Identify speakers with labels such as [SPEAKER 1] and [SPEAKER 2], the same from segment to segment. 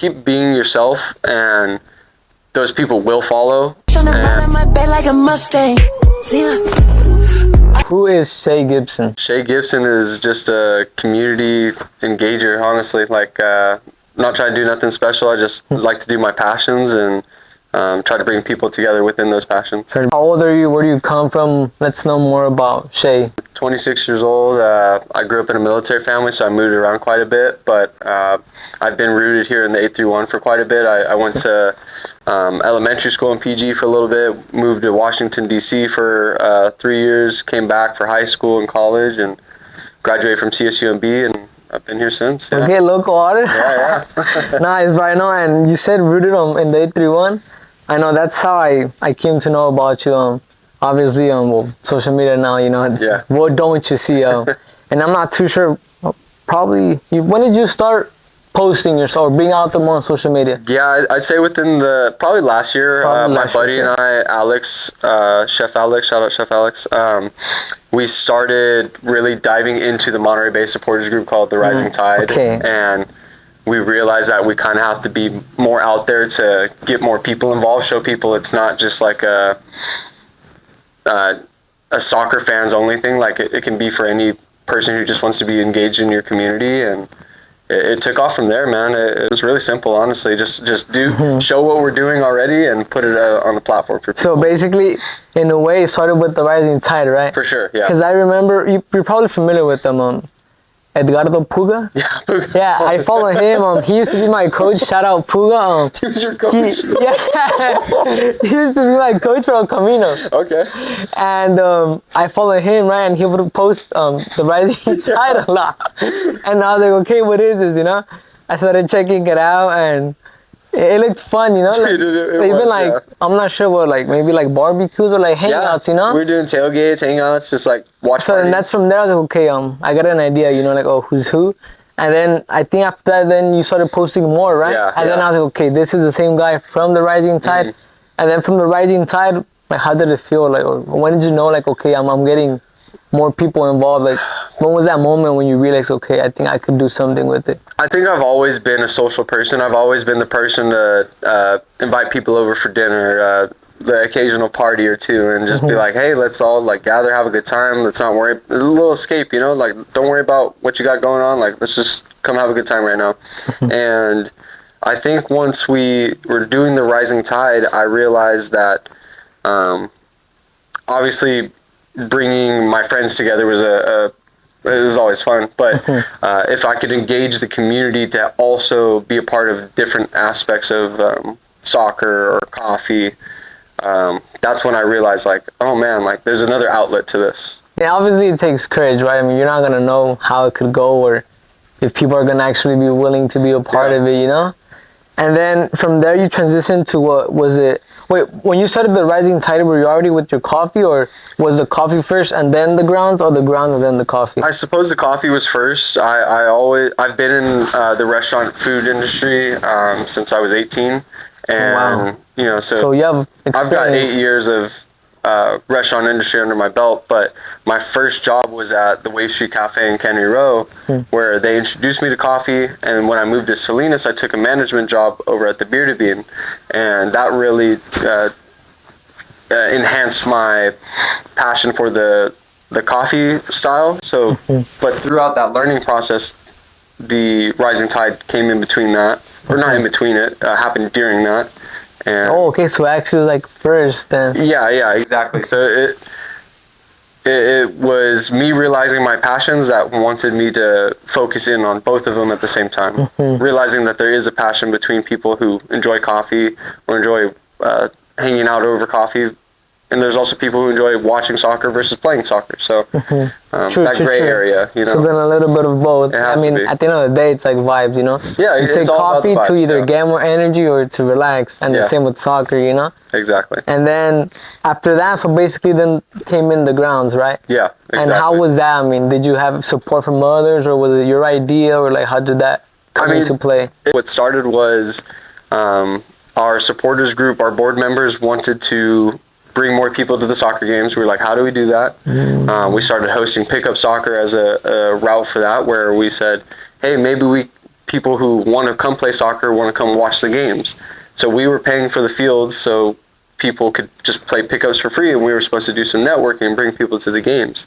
[SPEAKER 1] keep being yourself, and those people will follow.
[SPEAKER 2] Who is Shey Gibson?
[SPEAKER 1] Shey Gibson is just a community engager, honestly. Like, not trying to do nothing special. I just like to do my passions and try to bring people together within those passions.
[SPEAKER 2] How old are you? Where do you come from? Let's know more about Shey.
[SPEAKER 1] 26 years old. I grew up in a military family, so I moved around quite a bit, but I've been rooted here in the 831 for quite a bit. I went to elementary school in PG for a little bit, moved to Washington, D.C. for 3 years, came back for high school and college, and graduated from CSUMB, and I've been here since. Yeah.
[SPEAKER 2] Okay, local artist.
[SPEAKER 1] Yeah.
[SPEAKER 2] Nice, but I know, and you said rooted in the 831. I know that's how I came to know about you. Obviously, well, social media now, you know,
[SPEAKER 1] yeah.
[SPEAKER 2] What don't you see? And I'm not too sure, probably, when did you start posting yourself or being out there more on social media?
[SPEAKER 1] Yeah, I'd say within probably last year. My buddy and I, Alex, Chef Alex, shout out Chef Alex, we started really diving into the Monterey-based supporters group called the Rising Tide.
[SPEAKER 2] Okay.
[SPEAKER 1] And we realized that we kind of have to be more out there to get more people involved, show people it's not just like a soccer fans only thing. Like it can be for any person who just wants to be engaged in your community, and it took off from there, man. It was really simple, honestly. Just show what we're doing already and put it on the platform for people.
[SPEAKER 2] So basically, in a way, it started with the Rising Tide, right?
[SPEAKER 1] For sure, yeah.
[SPEAKER 2] Because I remember, you're probably familiar with them, Edgardo Puga?
[SPEAKER 1] Yeah, Puga.
[SPEAKER 2] Yeah, I follow him. He used to be my coach. Shout out Puga.
[SPEAKER 1] He was your coach?
[SPEAKER 2] He used to be my coach for El Camino.
[SPEAKER 1] Okay.
[SPEAKER 2] And I follow him, right? And he would post the Rising Tide a lot. And I was like, okay, what is this, you know? I started checking it out, and it looked fun, you know? Like, even like, yeah. I'm not sure what, like maybe like barbecues or like hangouts, you know?
[SPEAKER 1] We were doing tailgates, hangouts, just like watch
[SPEAKER 2] So
[SPEAKER 1] parties.
[SPEAKER 2] And that's from there, I was like, okay, I got an idea, you know, like, oh, who's who? And then I think after that, then you started posting more, right?
[SPEAKER 1] Yeah.
[SPEAKER 2] And then I was like, okay, this is the same guy from the Rising Tide. Mm-hmm. And then from the Rising Tide, like, how did it feel? Like, or when did you know, like, okay, I'm getting more people involved? Like, when was that moment when you realized, okay, I think I could do something with it?
[SPEAKER 1] I think I've always been a social person. I've always been the person to invite people over for dinner, the occasional party or two, and just be like, hey, let's all like gather, have a good time. Let's not worry. A little escape, you know, like don't worry about what you got going on. Like, let's just come have a good time right now. And I think once we were doing the Rising Tide, I realized that obviously bringing my friends together was it was always fun, but if I could engage the community to also be a part of different aspects of soccer or coffee, that's when I realized, like, oh man, like there's another outlet to this.
[SPEAKER 2] Yeah, obviously it takes courage, right? I mean, you're not going to know how it could go or if people are going to actually be willing to be a part of it, you know? And then from there you transitioned to what was it? Wait, when you started the Rising Tide, were you already with your coffee, or was the coffee first and then the grounds, or the grounds and then the coffee?
[SPEAKER 1] I suppose the coffee was first. I've been in the restaurant food industry since I was 18, and you know, so
[SPEAKER 2] you have experience.
[SPEAKER 1] I've got 8 years of restaurant industry under my belt, but my first job was at the Wave Street Cafe in Kennedy Row, where they introduced me to coffee, and when I moved to Salinas, I took a management job over at the Bearded Bean, and that really enhanced my passion for the coffee style. So, but throughout that learning process, the Rising Tide came in between that, or not in between it, happened during that. And
[SPEAKER 2] okay, so actually like first then.
[SPEAKER 1] Yeah, exactly. So it was me realizing my passions that wanted me to focus in on both of them at the same time. Realizing that there is a passion between people who enjoy coffee or enjoy hanging out over coffee, and there's also people who enjoy watching soccer versus playing soccer. So that gray area, you know.
[SPEAKER 2] So then a little bit of both. I mean, at the end of the day, it's like vibes, you know.
[SPEAKER 1] Yeah,
[SPEAKER 2] you take coffee to either get more energy or to relax, and the same with soccer, you know.
[SPEAKER 1] Exactly.
[SPEAKER 2] And then after that, so basically then came in the grounds, right?
[SPEAKER 1] Yeah, exactly.
[SPEAKER 2] And how was that? I mean, did you have support from others, or was it your idea, or like how did that come into play?
[SPEAKER 1] What started was our supporters group, our board members wanted to bring more people to the soccer games. We were like, how do we do that? We started hosting pickup soccer as a route for that, where we said, hey, maybe people who want to come play soccer want to come watch the games. So we were paying for the fields so people could just play pickups for free, and we were supposed to do some networking and bring people to the games.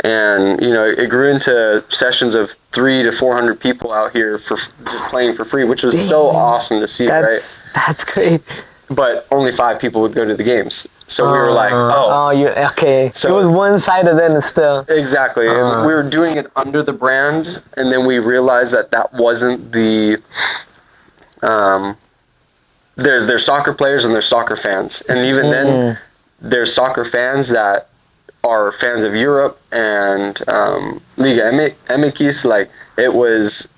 [SPEAKER 1] And it grew into sessions of 300 to 400 people out here for just playing for free, which was so awesome to see.
[SPEAKER 2] That's great.
[SPEAKER 1] But only 5 people would go to the games. So we were like,
[SPEAKER 2] okay. So it was one-sided then still.
[SPEAKER 1] Exactly. And we were doing it under the brand, and then we realized that wasn't the there's soccer players and there's soccer fans. And even then, there's soccer fans that are fans of Europe and Liga MX. Like, it was...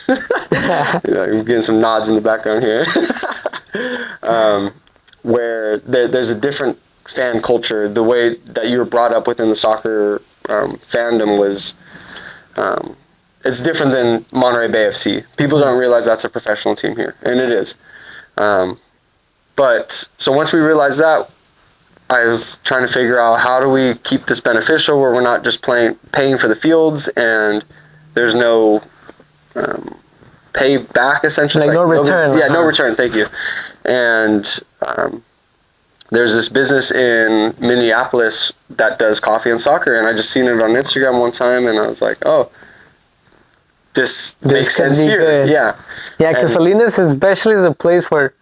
[SPEAKER 1] I'm getting some nods in the background here. Where there's a different fan culture. The way that you were brought up within the soccer fandom was... it's different than Monterey Bay FC. People don't realize that's a professional team here, and it is. But so once we realized that, I was trying to figure out how do we keep this beneficial where we're not just paying for the fields and there's no pay back, essentially.
[SPEAKER 2] Like no return.
[SPEAKER 1] No return, thank you. And there's this business in Minneapolis that does coffee and soccer, and I just seen it on Instagram one time, and I was like, oh, this makes sense here.
[SPEAKER 2] Good. Yeah, because Salinas especially is a place where,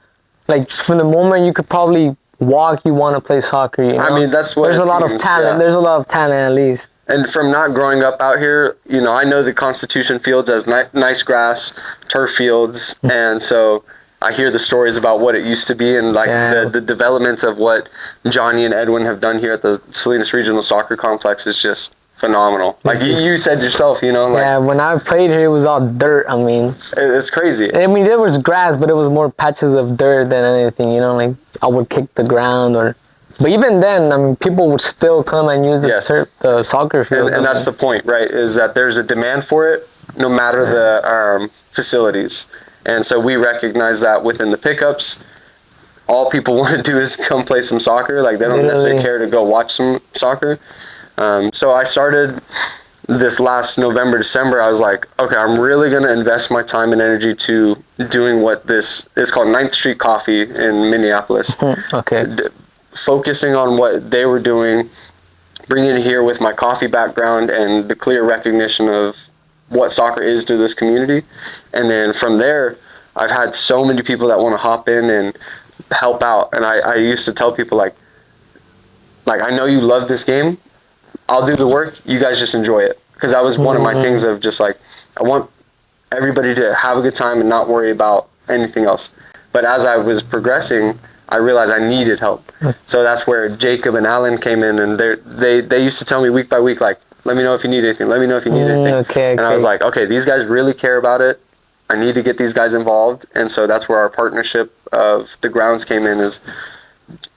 [SPEAKER 2] like, from the moment you could probably walk, you want to play soccer.
[SPEAKER 1] I mean, that's what
[SPEAKER 2] there's a lot of talent. Yeah. There's a lot of talent, at least.
[SPEAKER 1] And from not growing up out here, I know the Constitution fields as nice grass, turf fields, and so I hear the stories about what it used to be and the development of what Johnny and Edwin have done here at the Salinas Regional Soccer Complex is just phenomenal. Like you said yourself, when I played here, it was all dirt. I mean, it's crazy. I mean, there was grass, but it was more patches of dirt than anything. Like I would kick the ground, but even then, I mean, people would still come and use the soccer field. And that's the point, right? Is that there's a demand for it, no matter the facilities. And so we recognize that within the pickups. All people want to do is come play some soccer. Like, they don't necessarily care to go watch some soccer. So I started this last November, December. I was like, okay, I'm really going to invest my time and energy to doing what this is called 9th Street Coffee in Minneapolis. Okay. Focusing on what they were doing, bringing it here with my coffee background and the clear recognition of what soccer is to this community. And then from there, I've had so many people that want to hop in and help out. And I used to tell people, like, I know you love this game. I'll do the work. You guys just enjoy it. Because that was one of my things of just like, I want everybody to have a good time and not worry about anything else. But as I was progressing, I realized I needed help. So that's where Jacob and Alan came in, and they used to tell me week by week, like, let me know if you need anything. Let me know if you need anything. Okay. And I was like, okay, these guys really care about it. I need to get these guys involved. And so that's where our partnership of the grounds came in is,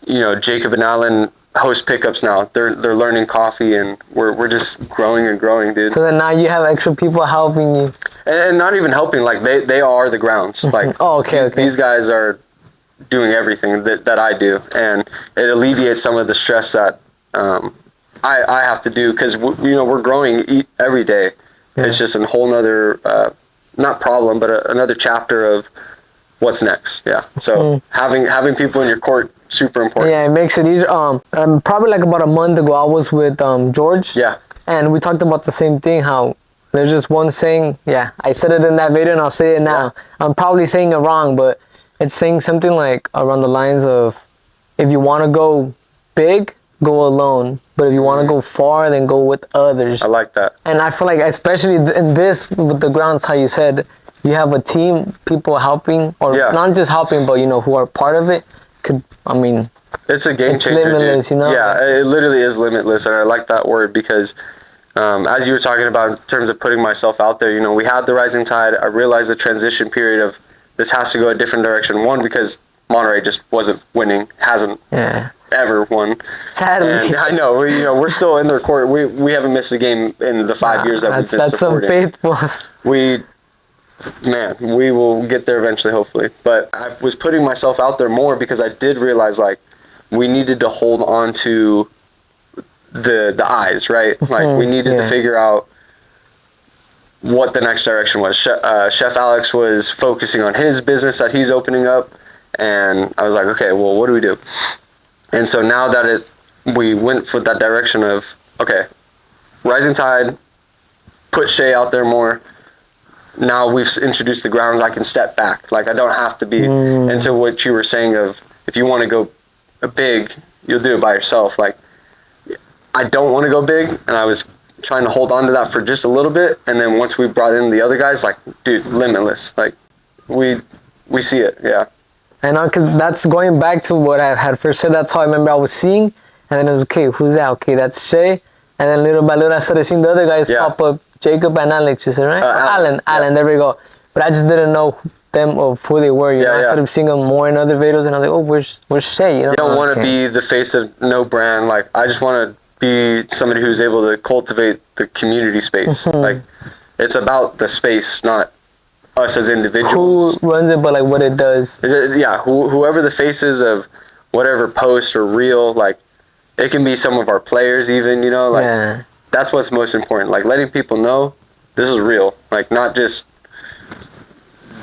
[SPEAKER 1] Jacob and Alan host pickups now. They're learning coffee, and we're just growing and growing, dude. So then now you have extra people helping you. And not even helping, like they are the grounds. Like these guys are doing everything that I do, and it alleviates some of the stress that I have to do, because we're growing every day. Yeah. It's just a whole nother not problem, but another chapter of what's next. Yeah. So having people in your court, super important. Yeah, it makes it easier. Probably like about a month ago, I was with George. Yeah. And we talked about the same thing. How there's just one saying. Yeah, I said it in that video, and I'll say it now. Yeah. I'm probably saying it wrong, but it's saying something like around the lines of, if you want to go big, go alone. But if you want to go far, then go with others. I like that. And I feel like, especially in this, with the grounds, how you said, you have a team, people helping, or not just helping, but, who are part of it. It's a game changer, limitless, dude. Yeah, it literally is limitless. And I like that word because, as you were talking about in terms of putting myself out there, we had the rising tide. I realized the transition period of this has to go a different direction. One, because Monterey just wasn't winning, hasn't ever won. Sadly. And I know, we're still in their court. We haven't missed a game in the 5 years that we've been supporting. That's some faithful. We will get there eventually, hopefully. But I was putting myself out there more because I did realize, like, we needed to hold on to the eyes, right? Like, we needed to figure out what the next direction was. Chef Alex was focusing on his business that he's opening up, and I was like, okay, well, what do we do? And so now that we went for that direction of, okay, Rising Tide, put Shey out there more. Now we've introduced the grounds, I can step back. Like, I don't have to be, and so what you were saying of, if you want to go big, you'll do it by yourself. Like, I don't want to go big, and I was trying to hold on to that for just a little bit, and then once we brought in the other guys, like, dude, limitless. Like, we see it, yeah.
[SPEAKER 2] And because that's going back to what I had first said. That's how I remember I was seeing, and then it was, okay, who's that? Okay, that's Shey. And then little by little, I started seeing the other guys pop up, Jacob and Alex, you said, right? Alan, there we go. But I just didn't know them of who they were, you know? I started seeing them more in other videos, and I was like, oh, where's Shey, you know?
[SPEAKER 1] You don't want to be the face of no brand. Like, I just want to be somebody who's able to cultivate the community space. Like, it's about the space, not us as individuals.
[SPEAKER 2] Who runs it, but like what it does.
[SPEAKER 1] Yeah, whoever the face is of whatever post or reel, like, it can be some of our players even, you know, like, that's what's most important. Like, letting people know this is real. Like, not just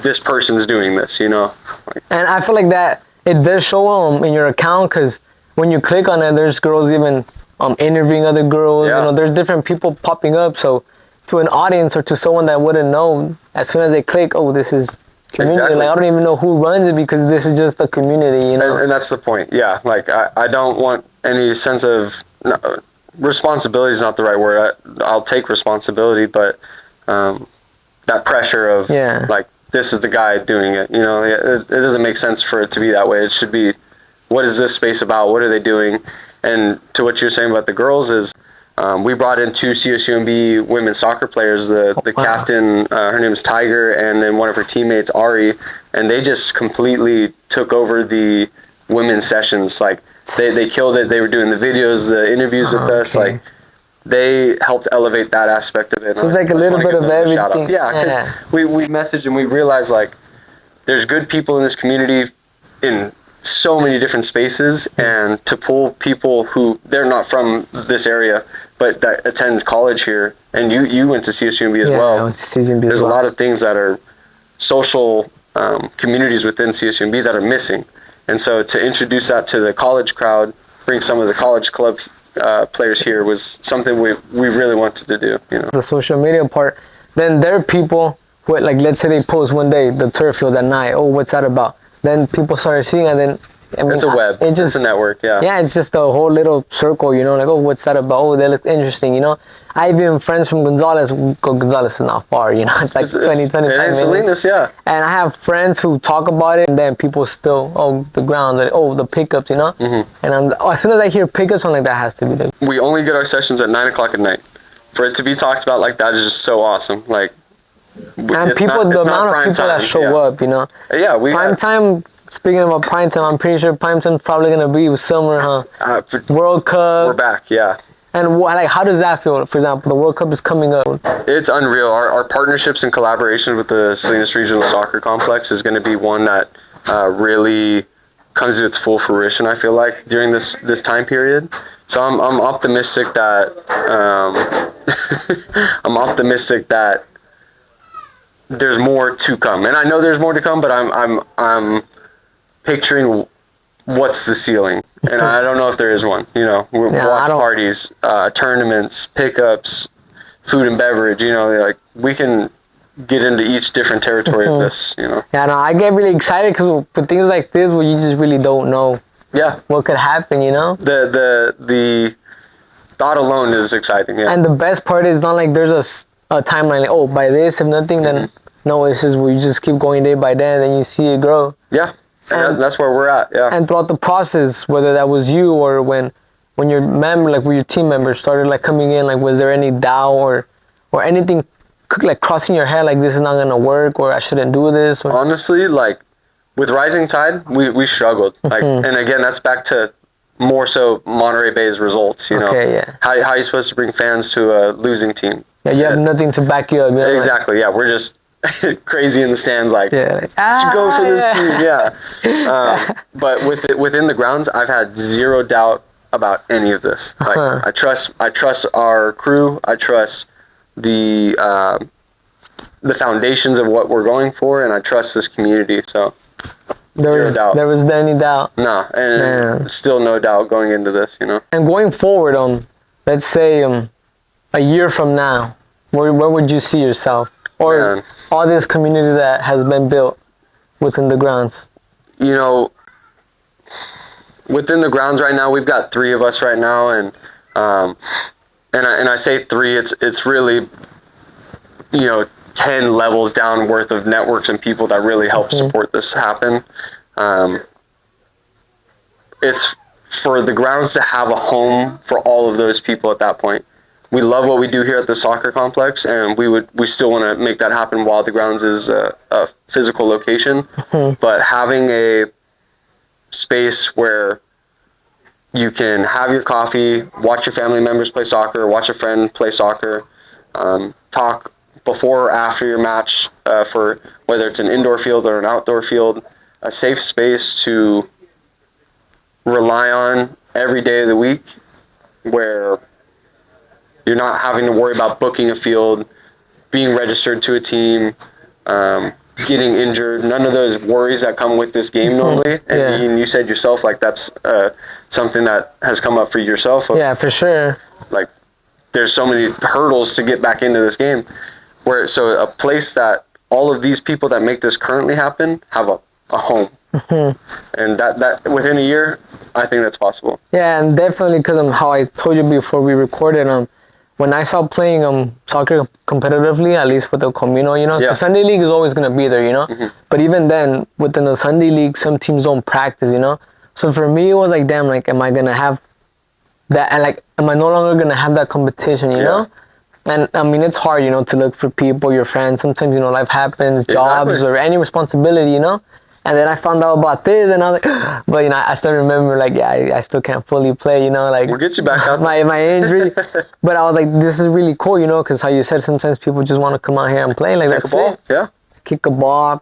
[SPEAKER 1] this person's doing this, you know. Like,
[SPEAKER 2] and I feel like that it does show in your account, because when you click on it, there's girls even interviewing other girls. You know, there's different people popping up. So to an audience or to someone that wouldn't know, as soon as they click, oh, this is community. Like, I don't even know who runs it, because this is just a community, you know.
[SPEAKER 1] And that's the point. Yeah, like, I don't want any sense of responsibility is not the right word. I'll take responsibility, but that pressure of like, this is the guy doing it. You know, it doesn't make sense for it to be that way. It should be, what is this space about? What are they doing? And to what you're saying about the girls is, we brought in 2 CSUMB women's soccer players, the captain, her name is Tiger, and then one of her teammates, Ari, and they just completely took over the women's sessions. Like, they killed it. They were doing the videos, the interviews with us. Like, they helped elevate that aspect of it.
[SPEAKER 2] So it's like a little bit of everything.
[SPEAKER 1] Yeah, because we messaged and we realized, like, there's good people in this community in so many different spaces, and to pull people who, they're not from this area, but that attend college here, and you went to CSUMB as well.
[SPEAKER 2] I went to CSUMB
[SPEAKER 1] There's a lot of things that are social communities within CSUMB that are missing. And so to introduce that to the college crowd, bring some of the college club players here, was something we really wanted to do, you know.
[SPEAKER 2] The social media part, then there are people who, like, let's say they post one day, the turf field at night, oh, what's that about? Then people started seeing, and then, I mean,
[SPEAKER 1] it's a web. It's a network, yeah.
[SPEAKER 2] It's just a whole little circle, you know, like, oh, what's that about? Oh, they look interesting, you know. I have even friends from Gonzales. Gonzales is not far, you know. It's like 25 minutes.
[SPEAKER 1] Salinas, yeah.
[SPEAKER 2] And I have friends who talk about it, and then people still, oh, the grounds, like, oh, the pickups, you know. And as soon as I hear pickups, I'm like, that has to be the...
[SPEAKER 1] We only get our sessions at 9 o'clock at night. For it to be talked about like that is just so awesome. Like,
[SPEAKER 2] and people, the amount of people that show up, you know.
[SPEAKER 1] Yeah,
[SPEAKER 2] prime time. Speaking about prime time, I'm pretty sure prime time's probably gonna be with summer, huh? World Cup.
[SPEAKER 1] We're back, yeah.
[SPEAKER 2] And like, how does that feel? For example, the World Cup is coming up.
[SPEAKER 1] It's unreal. Our partnerships and collaboration with the Salinas Regional Soccer Complex is going to be one that really comes to its full fruition, I feel like, during this time period. So I'm optimistic that I'm optimistic that there's more to come, and I know there's more to come. But I'm picturing what's the ceiling, and I don't know if there is one. You know, watch parties, tournaments, pickups, food and beverage. You know, like, we can get into each different territory of this. You know.
[SPEAKER 2] Yeah, no, I get really excited because for things like this, where you just really don't know.
[SPEAKER 1] Yeah.
[SPEAKER 2] What could happen? You know.
[SPEAKER 1] The thought alone is exciting. Yeah.
[SPEAKER 2] And the best part is not like there's a timeline. Like, oh, by this, if nothing, then no. It's just where you just keep going day by day, and then you see it grow.
[SPEAKER 1] Yeah. And that's where we're at, yeah.
[SPEAKER 2] And throughout the process, whether that was you or when your when your team members started like coming in, like, was there any doubt or anything like crossing your head, like, this is not gonna work, or I shouldn't do this? Or?
[SPEAKER 1] Honestly, like, with Rising Tide, we struggled. Like, and again, that's back to more so Monterey Bay's results. You know, how are you supposed to bring fans to a losing team?
[SPEAKER 2] Yeah, you have nothing to back you up. You know?
[SPEAKER 1] Exactly. Yeah, we're just crazy in the stands, like, should go for this team, yeah. But within the grounds, I've had zero doubt about any of this. Like, I trust our crew. I trust the the foundations of what we're going for, and I trust this community. So
[SPEAKER 2] There was any doubt.
[SPEAKER 1] No, and still no doubt going into this, you know.
[SPEAKER 2] And going forward, let's say a year from now, where would you see yourself, or all this community that has been built within the grounds?
[SPEAKER 1] You know, within the grounds right now, we've got 3 of us right now, and I say 3. It's really, you know, 10 levels down worth of networks and people that really help support this happen. It's for the grounds to have a home for all of those people at that point. We love what we do here at the soccer complex, and we still want to make that happen while the grounds is a physical location. But having a space where you can have your coffee, watch your family members play soccer, watch a friend play soccer, talk before or after your match, for whether it's an indoor field or an outdoor field, a safe space to rely on every day of the week, where you're not having to worry about booking a field, being registered to a team, getting injured, none of those worries that come with this game normally. And you said yourself, like, that's something that has come up for yourself.
[SPEAKER 2] Yeah, for sure.
[SPEAKER 1] Like, there's so many hurdles to get back into this game. So a place that all of these people that make this currently happen have a home. And that within a year, I think that's possible.
[SPEAKER 2] Yeah, and definitely because how I told you before we recorded, when I started playing soccer competitively, at least with the Comino, you know, the Sunday league is always going to be there, you know. But even then, within the Sunday league, some teams don't practice, you know. So for me, it was like, damn, like, am I going to have that? And like, am I no longer going to have that competition, you know? And I mean, it's hard, you know, to look for people, your friends. Sometimes, you know, life happens, jobs, or any responsibility, you know. And then I found out about this, and I was like, but, you know, I still remember, like, I still can't fully play, you know, like.
[SPEAKER 1] We'll get you back up.
[SPEAKER 2] my injury. But I was like, this is really cool, you know, because how you said sometimes people just want to come out here and play. Like,
[SPEAKER 1] that's it. Yeah.
[SPEAKER 2] Kick a ball,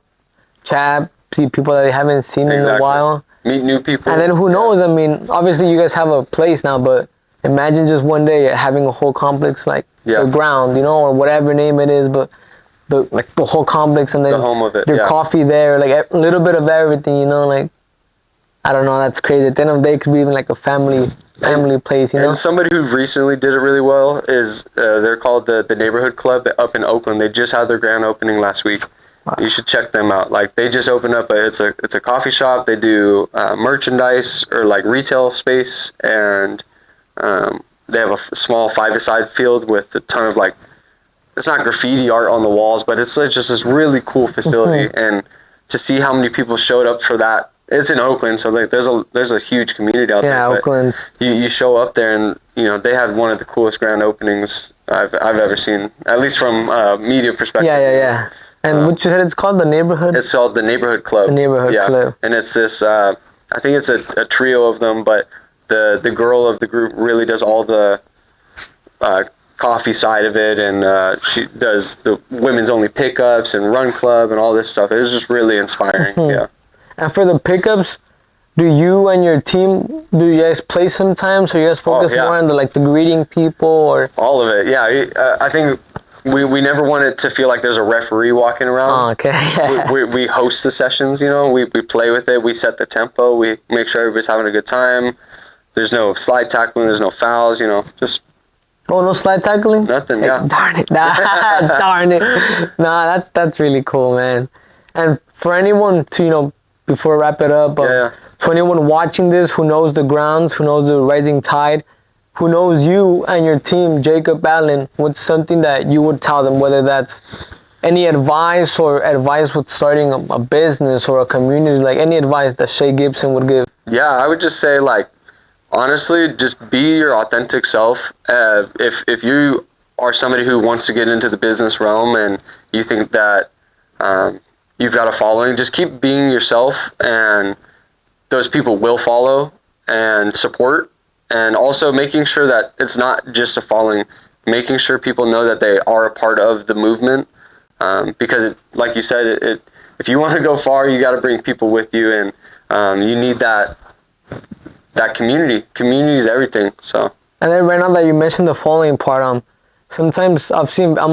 [SPEAKER 2] chat, see people that they haven't seen in a while.
[SPEAKER 1] Meet new people.
[SPEAKER 2] And then who knows? I mean, obviously you guys have a place now, but imagine just one day having a whole complex, like the ground, you know, or whatever name it is, but the whole complex, and then
[SPEAKER 1] the home of it,
[SPEAKER 2] your coffee there, like a little bit of everything, you know, like, I don't know, that's crazy. At the end of the day, it could be even like a family place, you know.
[SPEAKER 1] And somebody who recently did it really well is they're called the Neighborhood Club up in Oakland. They just had their grand opening last week. Wow. You should check them out. Like, they just opened up it's a coffee shop. They do merchandise or like retail space, and they have a small 5-a-side field with a ton of, like, it's not graffiti art on the walls, but it's just this really cool facility. And to see how many people showed up for that, it's in Oakland, so like there's a huge community out there.
[SPEAKER 2] Yeah, Oakland.
[SPEAKER 1] You show up there, and you know they had one of the coolest grand openings I've ever seen, at least from media perspective.
[SPEAKER 2] Yeah. And what you said it's called, the Neighborhood?
[SPEAKER 1] It's called the Neighborhood Club.
[SPEAKER 2] The Neighborhood Club.
[SPEAKER 1] And it's this. I think it's a trio of them, but the girl of the group really does all the coffee side of it, and she does the women's only pickups and run club and all this stuff. It was just really inspiring. Yeah.
[SPEAKER 2] And for the pickups, do you and your team, do you guys play sometimes, or you guys focus more on the greeting people, or
[SPEAKER 1] all of it? Yeah, I think we never want it to feel like there's a referee walking around.
[SPEAKER 2] Oh, okay.
[SPEAKER 1] we host the sessions, you know. We play with it. We set the tempo. We make sure everybody's having a good time. There's no slide tackling. There's no fouls. You know, just.
[SPEAKER 2] Oh, no slide tackling?
[SPEAKER 1] Nothing,
[SPEAKER 2] hey, darn it. Darn it. Nah, that's really cool, man. And for anyone to, you know, before I wrap it up, for anyone watching this who knows the grounds, who knows the Rising Tide, who knows you and your team, Jacob Allen, what's something that you would tell them, whether that's any advice or advice with starting a business or a community, like any advice that Shey Gibson would give?
[SPEAKER 1] Yeah, I would just say, like, honestly, just be your authentic self. If you are somebody who wants to get into the business realm and you think that you've got a following, just keep being yourself, and those people will follow and support. And also making sure that it's not just a following, making sure people know that they are a part of the movement, because like you said, if you want to go far, you got to bring people with you, and you need that community. Community is everything. So.
[SPEAKER 2] And then right now that you mentioned the following part, sometimes I'm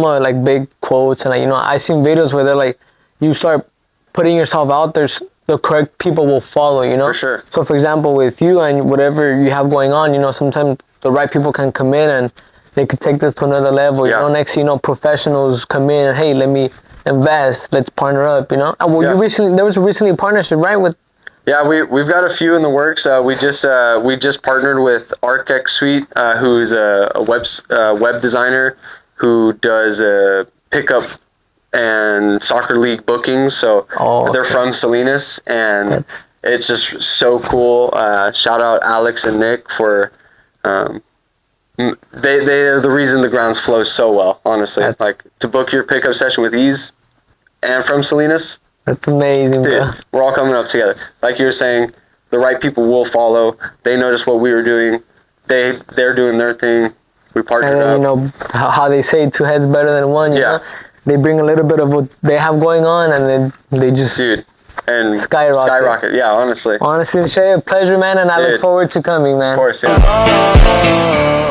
[SPEAKER 2] a like big quotes, and like, you know, I seen videos where they're like, you start putting yourself out there, the correct people will follow, you know.
[SPEAKER 1] For sure.
[SPEAKER 2] So for example, with you and whatever you have going on, you know, sometimes the right people can come in and they could take this to another level.
[SPEAKER 1] Yeah.
[SPEAKER 2] You know, next, you know, professionals come in and, hey, let me invest, let's partner up, you know. And well, there was recently a partnership, right, with.
[SPEAKER 1] Yeah, we've got a few in the works. We just partnered with ArcX Suite, who's a web designer who does pickup and soccer league bookings. So they're from Salinas, and it's just so cool. Shout out Alex and Nick for they're the reason the grounds flow so well. Honestly, like to book your pickup session with ease, and from Salinas.
[SPEAKER 2] That's amazing,
[SPEAKER 1] dude,
[SPEAKER 2] bro.
[SPEAKER 1] We're all coming up together. Like you were saying, the right people will follow. They noticed what we were doing. They're doing their thing. We partnered up.
[SPEAKER 2] And then, you know, how they say two heads better than one, you know? They bring a little bit of what they have going on, and then they just
[SPEAKER 1] and
[SPEAKER 2] skyrocket.
[SPEAKER 1] Yeah, honestly.
[SPEAKER 2] Honestly, Shey, a pleasure, man, and I look forward to coming, man.
[SPEAKER 1] Of course, yeah.